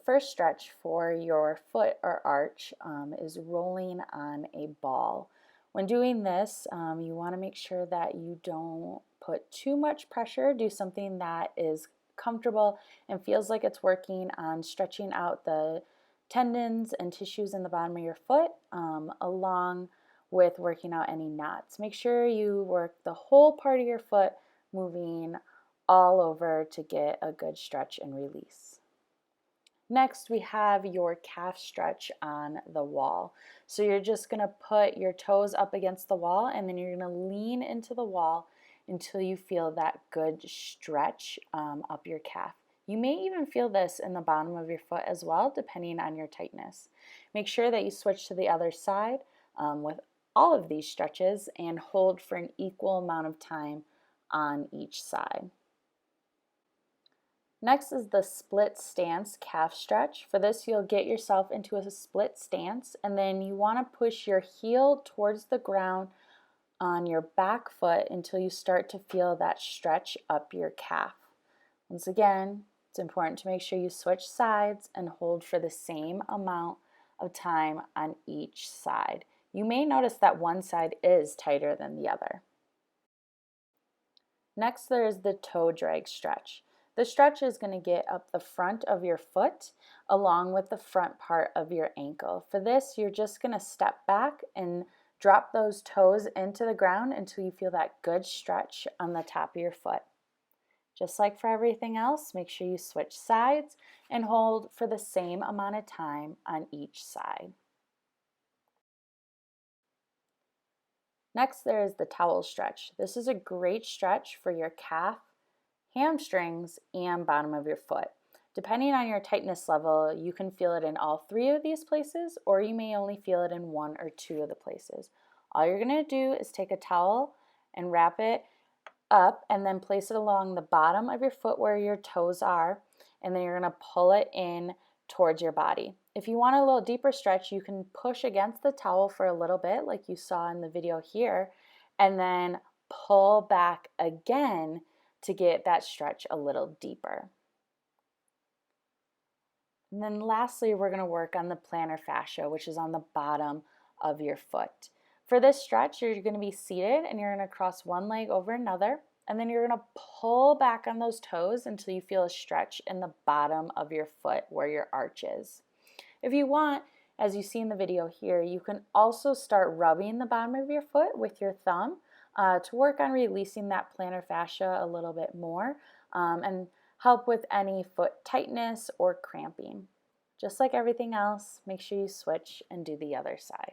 first stretch for your foot or arch is rolling on a ball. When doing this, you want to make sure that you don't put too much pressure. Do something that is comfortable and feels like it's working on stretching out the tendons and tissues in the bottom of your foot, along with working out any knots. Make sure you work the whole part of your foot, moving all over to get a good stretch and release. Next, we have your calf stretch on the wall. So you're just going to put your toes up against the wall, and then you're going to lean into the wall until you feel that good stretch up your calf. You may even feel this in the bottom of your foot as well, depending on your tightness. Make sure that you switch to the other side with all of these stretches and hold for an equal amount of time on each side. Next is the split stance calf stretch. For this, you'll get yourself into a split stance, and then you want to push your heel towards the ground on your back foot until you start to feel that stretch up your calf. Once again, it's important to make sure you switch sides and hold for the same amount of time on each side. You may notice that one side is tighter than the other. Next, there is the toe drag stretch. The stretch is going to get up the front of your foot along with the front part of your ankle. For this, you're just going to step back and drop those toes into the ground until you feel that good stretch on the top of your foot. Just like for everything else, make sure you switch sides and hold for the same amount of time on each side. Next, there is the towel stretch. This is a great stretch for your calf, hamstrings, and bottom of your foot. Depending on your tightness level, you can feel it in all three of these places, or you may only feel it in one or two of the places. All you're going to do is take a towel and wrap it up and then place it along the bottom of your foot where your toes are, and then you're going to pull it in towards your body. If you want a little deeper stretch, you can push against the towel for a little bit like you saw in the video here, and then pull back again to get that stretch a little deeper. And then lastly, we're going to work on the plantar fascia, which is on the bottom of your foot. For this stretch, you're going to be seated and you're going to cross one leg over another, and then you're going to pull back on those toes until you feel a stretch in the bottom of your foot where your arch is. If you want, as you see in the video here, you can also start rubbing the bottom of your foot with your thumb to work on releasing that plantar fascia a little bit more and help with any foot tightness or cramping. Just like everything else, make sure you switch and do the other side.